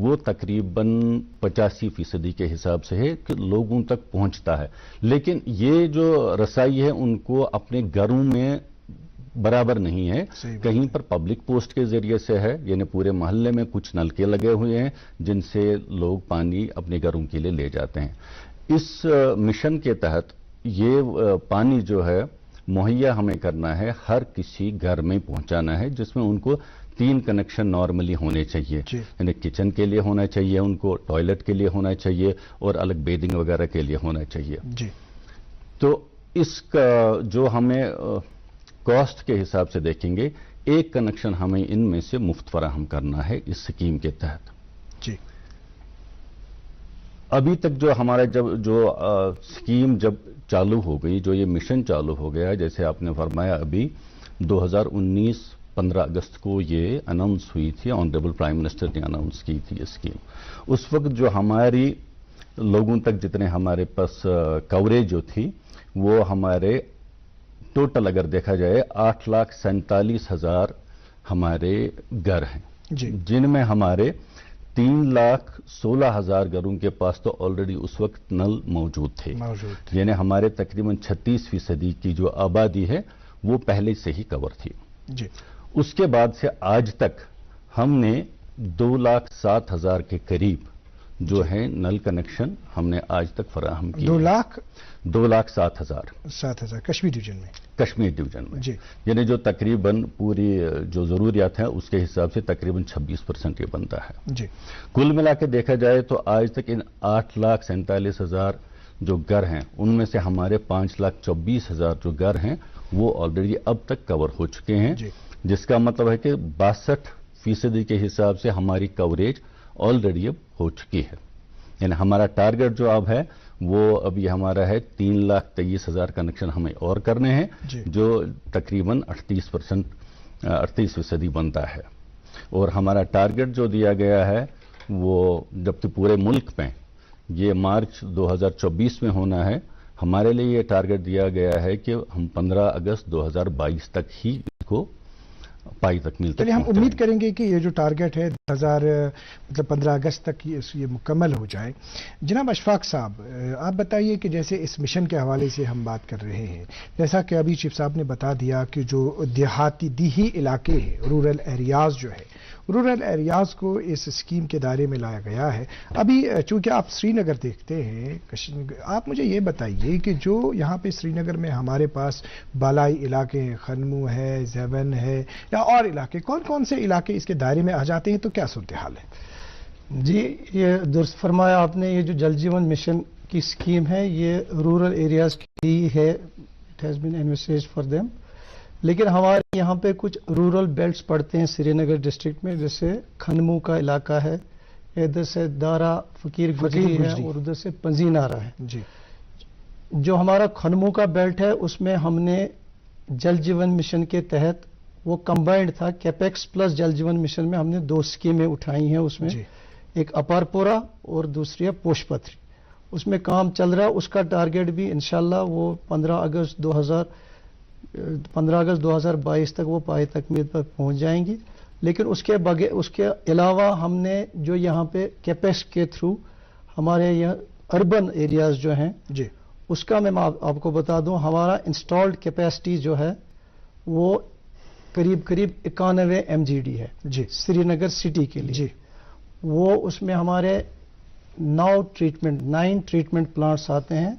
وہ تقریباً 85% کے حساب سے ہے کہ لوگوں تک پہنچتا ہے، لیکن یہ جو رسائی ہے ان کو اپنے گھروں میں برابر نہیں ہے. کہیں پر پبلک پوسٹ کے ذریعے سے ہے، یعنی پورے محلے میں کچھ نلکے لگے ہوئے ہیں جن سے لوگ پانی اپنے گھروں کے لیے لے جاتے ہیں. اس مشن کے تحت یہ پانی جو ہے مہیا ہمیں کرنا ہے، ہر کسی گھر میں پہنچانا ہے، جس میں ان کو 3 کنیکشن نارملی ہونے چاہیے. یعنی کچن کے لیے ہونا چاہیے، ان کو ٹوائلٹ کے لیے ہونا چاہیے، اور الگ بیدنگ وغیرہ کے لیے ہونا چاہیے. تو اس کا جو ہمیں کاسٹ کے حساب سے دیکھیں گے، 1 کنیکشن ہمیں ان میں سے مفت فراہم کرنا ہے اس اسکیم کے تحت. ابھی تک جو ہمارا جو اسکیم جب چالو ہو گئی، جو یہ مشن چالو ہو گیا، جیسے آپ نے فرمایا ابھی 2019 15 اگست کو یہ اناؤنس ہوئی تھی، آنریبل پرائم منسٹر نے اناؤنس کی تھی یہ اسکیم. اس وقت جو ہماری لوگوں تک جتنے ہمارے پاس کوریج جو تھی، وہ ہمارے ٹوٹل اگر دیکھا جائے 8,47,000 ہمارے گھر ہیں، جن میں ہمارے 3,16,000 گھروں کے پاس تو آلریڈی اس وقت نل موجود تھے. یعنی ہمارے تقریباً 36% کی جو آبادی ہے وہ پہلے سے ہی کور تھی. اس کے بعد سے آج تک ہم نے 2,07,000 کے قریب جو ہیں نل کنیکشن ہم نے آج تک فراہم کیے. 2,07,000 کشمیر ڈویژن میں یعنی جو تقریباً پوری جو ضروریات ہیں اس کے حساب سے تقریباً 26% یہ بنتا ہے. کل ملا کے دیکھا جائے تو آج تک ان 8,47,000 جو گھر ہیں ان میں سے ہمارے 5,24,000 جو گھر ہیں وہ آلریڈی اب تک کور ہو چکے ہیں، جس کا مطلب ہے کہ 62% کے حساب سے ہماری کوریج آلریڈی اب ہو چکی ہے. یعنی ہمارا ٹارگٹ جو اب ہے وہ ابھی ہمارا ہے 3,23,000 کنیکشن ہمیں اور کرنے ہیں، جو تقریباً 38% بنتا ہے. اور ہمارا ٹارگٹ جو دیا گیا ہے وہ جبکہ پورے ملک میں یہ مارچ 2024 میں ہونا ہے، ہمارے لیے یہ ٹارگٹ دیا گیا ہے کہ ہم 15 اگست 2022 تک ہی اس کو پائی تکمیل تک. ہم امید کریں گے کہ یہ جو ٹارگٹ ہے 15 اگست تک یہ مکمل ہو جائے. جناب اشفاق صاحب، آپ بتائیے کہ جیسے اس مشن کے حوالے سے ہم بات کر رہے ہیں، جیسا کہ ابھی چیف صاحب نے بتا دیا کہ جو دیہی علاقے ہیں، رورل ایریاز جو ہے، رورل ایریاز کو اس اسکیم کے دائرے میں لایا گیا ہے. ابھی چونکہ آپ سری نگر دیکھتے ہیں، آپ مجھے یہ بتائیے کہ جو یہاں پہ سری نگر میں ہمارے پاس بالائی علاقے ہیں، خنمو ہے، زیون ہے یا اور علاقے، کون کون سے علاقے اس کے دائرے میں آ جاتے ہیں، تو کیا صورتحال ہے؟ جی، یہ درست فرمایا آپ نے. یہ جو جل جیون مشن کی اسکیم ہے یہ رورل ایریاز کی ہے، it has been envisaged for them. لیکن ہمارے یہاں پہ کچھ رورل بیلٹس پڑتے ہیں سری نگر ڈسٹرکٹ میں، جیسے کھنمو کا علاقہ ہے، ادھر سے دارا فقیر گجری ہے اور ادھر سے پنزی نارا ہے. جو ہمارا کھنمو کا بیلٹ ہے اس میں ہم نے جل جیون مشن کے تحت، وہ کمبائنڈ تھا، capex plus Jal Jeevan mission میں ہم نے 2 اسکیمیں اٹھائی ہیں. اس میں ایک اپارپورا اور دوسری ہے پوش پتری. اس میں کام چل رہا ہے. اس کا ٹارگٹ بھی انشاءاللہ وہ 15 اگست 2022 تک وہ پائے تکمیل پر پہنچ جائیں گی. لیکن اس کے علاوہ ہم نے جو یہاں پہ کیپیکس کے تھرو ہمارے یہاں اربن ایریاز جو ہیں اس کا میں آپ کو بتا دوں، ہمارا انسٹالڈ کیپیسٹی جو ہے وہ قریب 91 MGD ہے سری نگر سٹی کے لیے. وہ اس میں ہمارے 9 ٹریٹمنٹ پلانٹس آتے ہیں.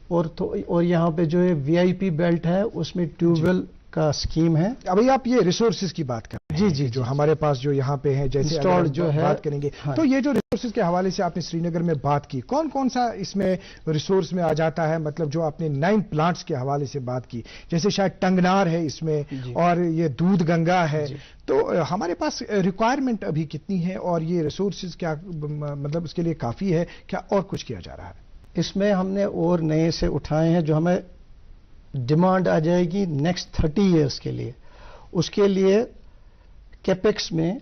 اور یہاں پہ جو VIP بیلٹ ہے اس میں ٹیوب ویل کا اسکیم ہے. ابھی آپ یہ ریسورسز کی بات کر رہے ہیں جو ہمارے پاس جو یہاں پہ ہیں، جیسے جو ہے بات کریں گے تو یہ جو ریسورسز کے حوالے سے آپ نے سری نگر میں بات کی، کون کون سا اس میں ریسورس میں آ جاتا ہے؟ مطلب جو آپ نے 9 پلانٹس کے حوالے سے بات کی، جیسے شاید ٹنگنار ہے اس میں اور یہ دودھ گنگا ہے، تو ہمارے پاس ریکوائرمنٹ ابھی کتنی ہے اور یہ ریسورسز کیا مطلب اس کے لیے کافی ہے کیا اور کچھ کیا جا رہا ہے؟ اس میں ہم نے اور نئے سے اٹھائے ہیں جو ہمیں ڈیمانڈ آ جائے گی نیکسٹ 30 ایئرس کے لیے. اس کے لیے کیپیکس میں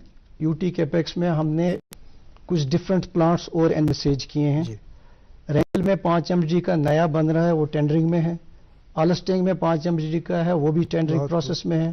UT کیپیکس میں ہم نے کچھ ڈفرینٹ پلانٹس اور انویسیج کیے ہیں. ریل میں 5 MGD کا نیا بن رہا ہے، وہ ٹینڈرنگ میں ہے. آلسٹینگ میں 5 MGD کا ہے، وہ بھی ٹینڈرنگ پروسیس میں ہے.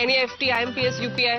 NEFT, IMPS, UPI,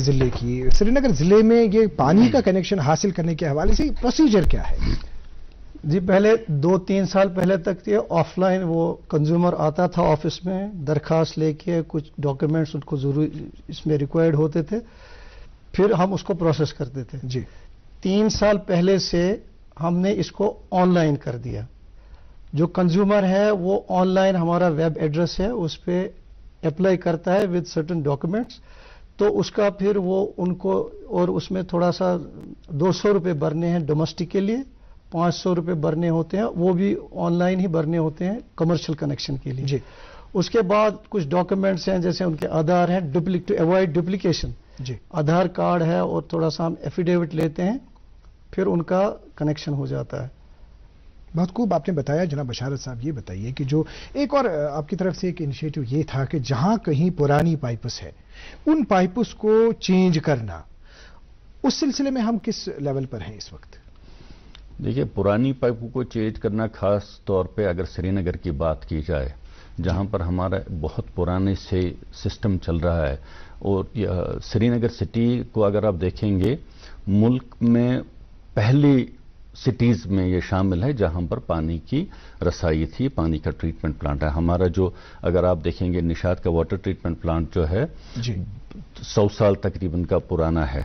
ضلع کی، سری نگر ضلع میں یہ پانی کا کنیکشن حاصل کرنے کے حوالے سے پروسیجر کیا ہے؟ جی پہلے 2-3 سال پہلے تک یہ آف لائن وہ کنزیومر آتا تھا آفس میں، درخواست لے کے کچھ ڈاکیومنٹس ان کو ضروری اس میں ریکوائرڈ ہوتے تھے، پھر ہم اس کو پروسیس کرتے تھے. جی 3 سال پہلے سے ہم نے اس کو آن لائن کر دیا. جو کنزیومر ہے وہ آن لائن ہمارا ویب ایڈریس ہے، اس پہ اپلائی کرتا ہے ود سرٹن ڈاکیومنٹس، تو اس کا پھر وہ ان کو، اور اس میں تھوڑا سا 200 روپے بھرنے ہیں ڈومیسٹک کے لیے، 500 روپے بھرنے ہوتے ہیں، وہ بھی آن لائن ہی بھرنے ہوتے ہیں کمرشل کنیکشن کے لیے. جی اس کے بعد کچھ ڈاکیومنٹس ہیں جیسے ان کے آدھار ہیں، ٹو اوائڈ ڈپلیکیشن، جی آدھار کارڈ ہے اور تھوڑا سا ہم ایفیڈیوٹ لیتے ہیں، پھر ان کا کنیکشن ہو جاتا ہے. بہت خوب آپ نے بتایا. جناب بشارت صاحب یہ بتائیے کہ جو ایک اور آپ کی طرف سے ایک انیشیٹو یہ تھا کہ جہاں کہیں پرانی پائپس ہے ان پائپس کو چینج کرنا، اس سلسلے میں ہم کس لیول پر ہیں اس وقت؟ دیکھیے پرانی پائپوں کو چینج کرنا، خاص طور پہ اگر سری نگر کی بات کی جائے جہاں پر ہمارا بہت پرانے سے سسٹم چل رہا ہے، اور سری نگر سٹی کو اگر آپ دیکھیں گے ملک میں پہلی سٹیز میں یہ شامل ہے جہاں پر پانی کی رسائی تھی، پانی کا ٹریٹمنٹ پلانٹ ہے. ہمارا جو اگر آپ دیکھیں گے نشاد کا واٹر ٹریٹمنٹ پلانٹ جو ہے 100 سال تقریباً کا پرانا ہے،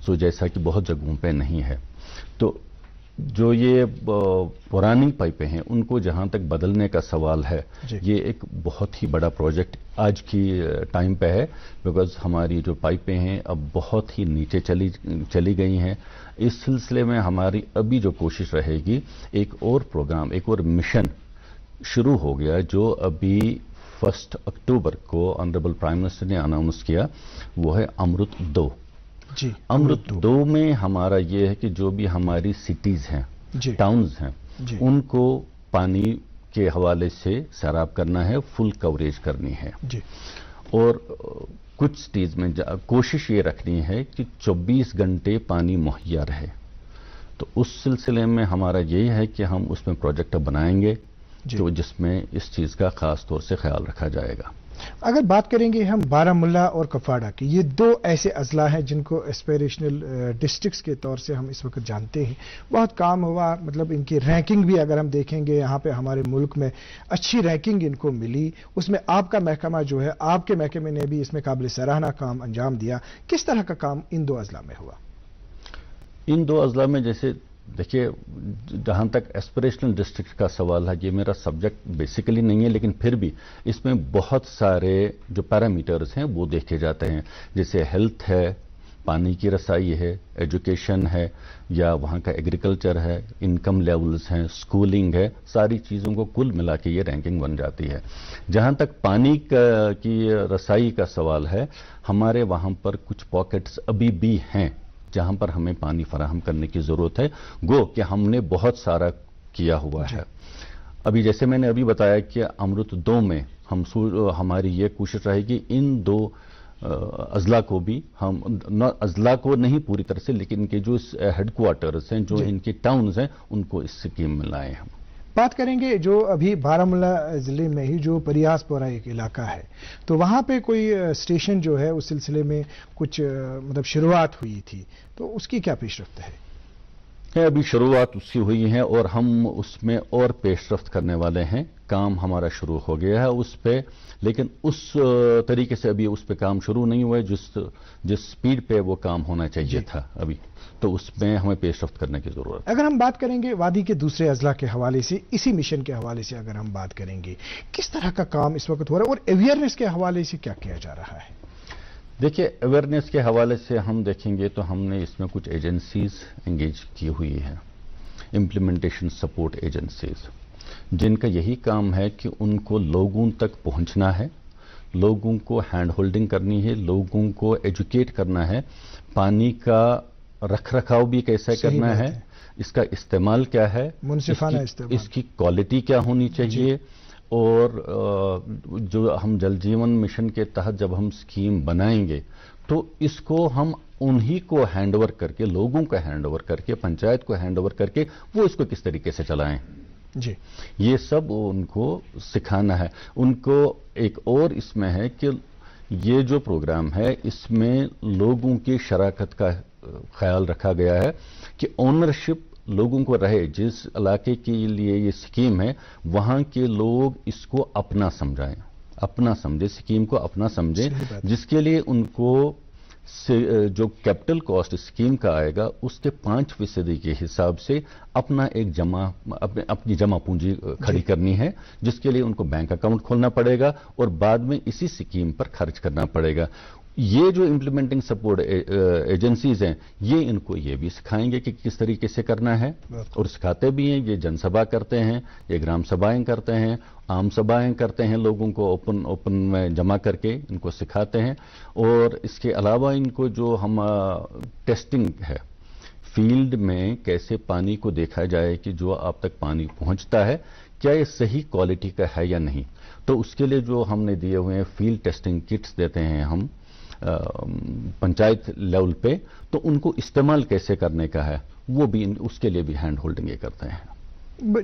سو جیسا کہ بہت جگہوں پہ نہیں ہے. تو جو یہ پرانی پائپیں ہیں ان کو جہاں تک بدلنے کا سوال ہے، یہ ایک بہت ہی بڑا پروجیکٹ آج کی ٹائم پہ ہے، بیکاز ہماری جو پائپیں ہیں اب بہت ہی نیچے چلی گئی ہیں. اس سلسلے میں ہماری ابھی جو کوشش رہے گی، ایک اور پروگرام، ایک اور مشن شروع ہو گیا جو ابھی 1 اکتوبر کو آنریبل پرائم منسٹر نے اناؤنس کیا، وہ ہے امرت 2. جی امرت 2 میں ہمارا یہ ہے کہ جو بھی ہماری سٹیز ہیں، ٹاؤنز ہیں، ان کو پانی کے حوالے سے سیراب کرنا ہے، فل کوریج کرنی ہے. جی اور کچھ سٹیز میں کوشش یہ رکھنی ہے کہ 24 گھنٹے پانی مہیا رہے. تو اس سلسلے میں ہمارا یہی ہے کہ ہم اس میں پروجیکٹ بنائیں گے جو جس میں اس چیز کا خاص طور سے خیال رکھا جائے گا. اگر بات کریں گے ہم بارہمولہ اور کپواڑہ کی، یہ 2 ایسے اضلاع ہیں جن کو ایسپیریشنل ڈسٹرکٹس کے طور سے ہم اس وقت جانتے ہیں. بہت کام ہوا، مطلب ان کی رینکنگ بھی اگر ہم دیکھیں گے یہاں پہ ہمارے ملک میں اچھی رینکنگ ان کو ملی. اس میں آپ کا محکمہ جو ہے، آپ کے محکمے نے بھی اس میں قابل سراہنا کام انجام دیا. کس طرح کا کام ان 2 اضلاع میں ہوا؟ ان 2 اضلاع میں جیسے دیکھیے، جہاں تک ایسپریشنل ڈسٹرکٹ کا سوال ہے، یہ میرا سبجیکٹ بیسیکلی نہیں ہے، لیکن پھر بھی اس میں بہت سارے جو پیرامیٹرز ہیں وہ دیکھے جاتے ہیں، جیسے ہیلتھ ہے، پانی کی رسائی ہے، ایجوکیشن ہے، یا وہاں کا ایگریکلچر ہے، انکم لیولز ہیں، سکولنگ ہے. ساری چیزوں کو کل ملا کے یہ رینکنگ بن جاتی ہے. جہاں تک پانی کی رسائی کا سوال ہے، ہمارے وہاں پر کچھ پاکٹس ابھی بھی ہیں جہاں پر ہمیں پانی فراہم کرنے کی ضرورت ہے، گو کہ ہم نے بہت سارا کیا ہوا ہے. ابھی جیسے میں نے ابھی بتایا کہ امرت 2 میں ہماری یہ کوشش رہے گی ان 2 اضلاع کو بھی، ہم اضلاع کو نہیں پوری طرح سے، لیکن ان کے جو ہیڈ کوارٹرز ہیں، جو ان کے ٹاؤنز ہیں، ان کو اس اسکیم میں لائیں. ہم بات کریں گے جو ابھی بارہمولہ ضلع میں ہی جو پریاس پورہ ایک علاقہ ہے، تو وہاں پہ کوئی اسٹیشن جو ہے اس سلسلے میں کچھ مطلب شروعات ہوئی تھی، تو اس کی کیا پیش رفت ہے؟ ابھی شروعات اس کی ہوئی ہیں اور ہم اس میں اور پیش رفت کرنے والے ہیں. کام ہمارا شروع ہو گیا ہے اس پہ، لیکن اس طریقے سے ابھی اس پہ کام شروع نہیں ہوا ہے جس سپیڈ پہ وہ کام ہونا چاہیے تھا ابھی. تو اس میں ہمیں پیش رفت کرنے کی ضرورت ہے. اگر ہم بات کریں گے وادی کے دوسرے اضلاع کے حوالے سے، اسی مشن کے حوالے سے اگر ہم بات کریں گے، کس طرح کا کام اس وقت ہو رہا ہے اور اویئرنیس کے حوالے سے کیا کیا جا رہا ہے؟ دیکھیے اویئرنیس کے حوالے سے ہم دیکھیں گے تو ہم نے اس میں کچھ ایجنسیز انگیج کی ہوئی ہیں، امپلیمنٹیشن سپورٹ ایجنسیز، جن کا یہی کام ہے کہ ان کو لوگوں تک پہنچنا ہے، لوگوں کو ہینڈ ہولڈنگ کرنی ہے، لوگوں کو ایجوکیٹ کرنا ہے، پانی کا رکھ رکھاؤ بھی کیسے کرنا ہے، اس کا استعمال کیا ہے، منصفانہ استعمال، اس کی کوالٹی کیا ہونی چاہیے. اور جو ہم جل جیون مشن کے تحت جب ہم اسکیم بنائیں گے تو اس کو ہم انہی کو ہینڈ اوور کر کے، لوگوں کو ہینڈ اوور کر کے، پنچایت کو ہینڈ اوور کر کے وہ اس کو کس طریقے سے چلائیں. جی یہ سب ان کو سکھانا ہے. ان کو ایک اور اس میں ہے کہ یہ جو پروگرام ہے اس میں لوگوں کی شراکت کا خیال رکھا گیا ہے کہ اونرشپ لوگوں کو رہے. جس علاقے کے لیے یہ اسکیم ہے وہاں کے لوگ اس کو اپنا سمجھائیں, اپنا سمجھے, اسکیم کو اپنا سمجھیں, جس کے لیے ان کو جو کیپٹل کاسٹ اسکیم کا آئے گا اس کے 5% کے حساب سے اپنا ایک اپنی جمع پونجی کھڑی کرنی ہے, جس کے لیے ان کو بینک اکاؤنٹ کھولنا پڑے گا اور بعد میں اسی اسکیم پر خرچ کرنا پڑے گا. یہ جو امپلیمنٹنگ سپورٹ ایجنسیز ہیں یہ ان کو یہ بھی سکھائیں گے کہ کس طریقے سے کرنا ہے, اور سکھاتے بھی ہیں. یہ جن سبھا کرتے ہیں, یہ گرام سبھائیں کرتے ہیں, عام سبھائیں کرتے ہیں, لوگوں کو اوپن میں جمع کر کے ان کو سکھاتے ہیں. اور اس کے علاوہ ان کو جو ہم ٹیسٹنگ ہے فیلڈ میں کیسے پانی کو دیکھا جائے کہ جو آپ تک پانی پہنچتا ہے کیا یہ صحیح کوالٹی کا ہے یا نہیں, تو اس کے لیے جو ہم نے دیے ہوئے ہیں فیلڈ ٹیسٹنگ کٹس دیتے ہیں ہم پنچایت لیول پہ, تو ان کو استعمال کیسے کرنے کا ہے وہ بھی اس کے لیے بھی ہینڈ ہولڈنگ یہ کرتے ہیں.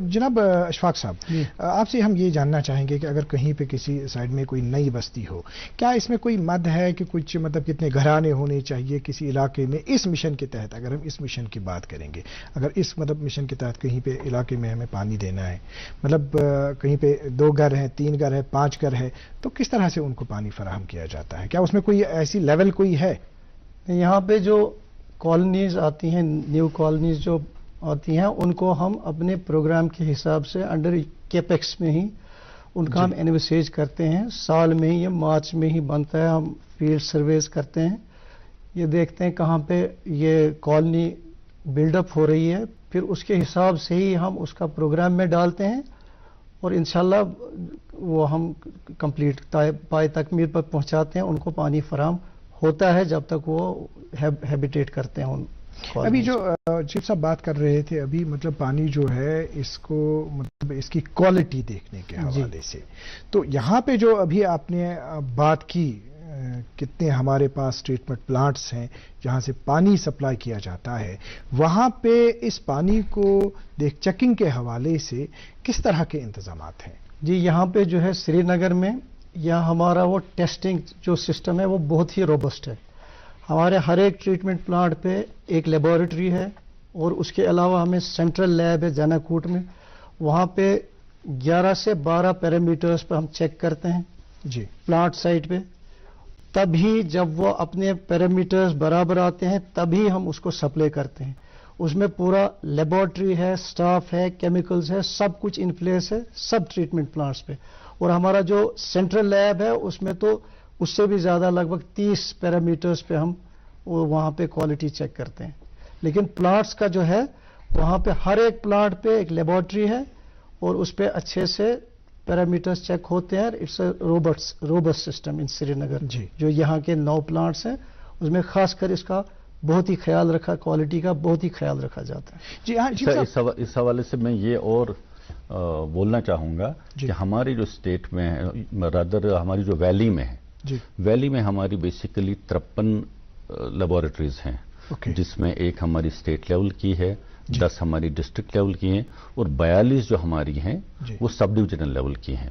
جناب اشفاق صاحب, آپ سے ہم یہ جاننا چاہیں گے کہ اگر کہیں پہ کسی سائڈ میں کوئی نئی بستی ہو, کیا اس میں کوئی مد ہے کہ کچھ مطلب کتنے گھرانے ہونے چاہیے کسی علاقے میں اس مشن کے تحت؟ اگر ہم اس مشن کی بات کریں گے, اگر اس مطلب مشن کے تحت کہیں پہ علاقے میں ہمیں پانی دینا ہے, مطلب کہیں پہ 2 گھر ہیں, 3 گھر ہے, 5 گھر ہے, تو کس طرح سے ان کو پانی فراہم کیا جاتا ہے؟ کیا اس میں کوئی ایسی لیول کوئی ہے؟ یہاں پہ جو کالونیز آتی ہیں, نیو کالونیز جو آتی ہیں, ان کو ہم اپنے پروگرام کے حساب سے انڈر کیپیکس میں ہی ان کا ہم انویسیج کرتے ہیں. سال میں ہی, یہ مارچ میں ہی بنتا ہے. ہم فیلڈ سرویز کرتے ہیں, یہ دیکھتے ہیں کہاں پہ یہ کالونی بلڈ اپ ہو رہی ہے, پھر اس کے حساب سے ہی ہم اس کا پروگرام میں ڈالتے ہیں, اور انشاءاللہ وہ ہم کمپلیٹ پائے تکمیل پر پہنچاتے ہیں. ان کو پانی فراہم ہوتا ہے جب تک وہ ہیبیٹیٹ کرتے ہیں. ابھی جو چیف صاحب بات کر رہے تھے ابھی, مطلب پانی جو ہے اس کو مطلب اس کی کوالٹی دیکھنے کے حوالے سے, تو یہاں پہ جو ابھی آپ نے بات کی کتنے ہمارے پاس ٹریٹمنٹ پلانٹس ہیں جہاں سے پانی سپلائی کیا جاتا ہے, وہاں پہ اس پانی کو چیکنگ کے حوالے سے کس طرح کے انتظامات ہیں؟ جی, یہاں پہ جو ہے سری نگر میں یہاں ہمارا وہ ٹیسٹنگ جو سسٹم ہے وہ بہت ہی روبسٹ ہے. ہمارے ہر ایک ٹریٹمنٹ پلانٹ پہ ایک لیبارٹری ہے, اور اس کے علاوہ ہمیں سینٹرل لیب ہے جانا کوٹ میں, وہاں پہ 11 سے 12 پیرامیٹرز پہ ہم چیک کرتے ہیں جی پلانٹ سائٹ پہ. تبھی جب وہ اپنے پیرامیٹرز برابر آتے ہیں تبھی ہم اس کو سپلائی کرتے ہیں. اس میں پورا لیبارٹری ہے, سٹاف ہے, کیمیکلز ہے, سب کچھ ان پلیس ہے سب ٹریٹمنٹ پلانٹس پہ. اور ہمارا جو سینٹرل لیب ہے اس میں تو اس سے بھی زیادہ لگ بھگ 30 پیرامیٹرز پہ ہم وہاں پہ کوالٹی چیک کرتے ہیں. لیکن پلانٹس کا جو ہے وہاں پہ ہر ایک پلانٹ پہ ایک لیبارٹری ہے اور اس پہ اچھے سے پیرامیٹرز چیک ہوتے ہیں. اٹس اے روبسٹ سسٹم ان سری نگر. جو یہاں کے 9 پلانٹس ہیں اس میں خاص کر اس کا بہت ہی خیال رکھا, کوالٹی کا بہت ہی خیال رکھا جاتا ہے. جی ہاں, اس حوالے سے میں یہ اور بولنا چاہوں گا کہ ہماری جو اسٹیٹ میں ہے, رادر ہماری جو ویلی میں ہے, ویلی میں ہماری بیسیکلی 53 لیبارٹریز ہیں, جس میں ایک ہماری اسٹیٹ لیول کی ہے, 10 ہماری ڈسٹرکٹ لیول کی ہیں, اور 42 جو ہماری ہیں وہ سب ڈویژنل لیول کی ہیں.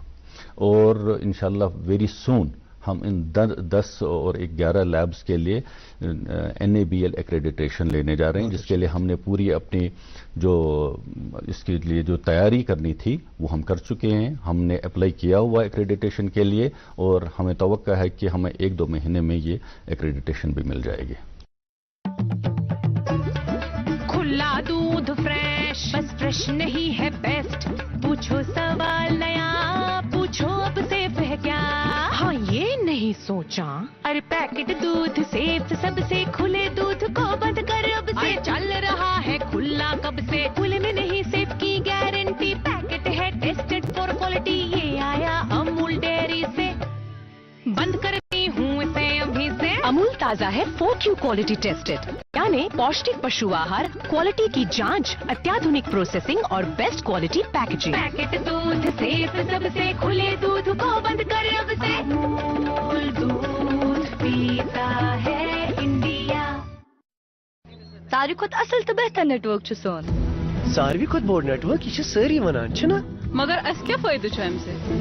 اور انشاءاللہ ویری سون ہم ان 10 اور 11 لیبز کے لیے NABL ایکریڈیٹیشن لینے جا رہے ہیں, جس کے لیے ہم نے پوری اپنی جو اس کے لیے جو تیاری کرنی تھی وہ ہم کر چکے ہیں. ہم نے اپلائی کیا ہوا ایکریڈیٹیشن کے لیے, اور ہمیں توقع ہے کہ ہمیں 1-2 مہینے میں یہ ایکریڈیٹیشن بھی مل جائے گی. کھلا دودھ فریش, بس فریش نہیں ہے بیسٹ. پوچھو سوال نیا, پوچھو اب سیف ہے کیا. ہاں یہ نہیں سوچا, ارے پیکٹ دودھ سیف سب سے, کھلے دودھ کو بند کر اب سے. چل رہا ہے کھلا کب سے, کھلے میں نہیں سیف کی گارنٹی. پیکٹ ہے ٹیسٹڈ فار کوالٹی, یہ آیا امول ڈیری سے. بند کرتی ہوں اسے ابھی سے. امول تازہ ہے 4Q کوالٹی ٹیسٹڈ, یعنی پوشٹک پشو آہار, کوالٹی کی جانچ, اتیادھنک پروسیسنگ اور بیسٹ کوالٹی پیکیجنگ. پیکٹ دودھ سیف سب سے, کھلے دودھ کو بند کر اب سے. امول دودھ پیتا ہے انڈیا. ساروی کھوت اصل تو بہتر نیٹ ورک سون. ساروی کھوت بوڑ نیٹ ورک یہ ساری ونان چھنا, مگر اس کیا فائدہ چھ ام سے؟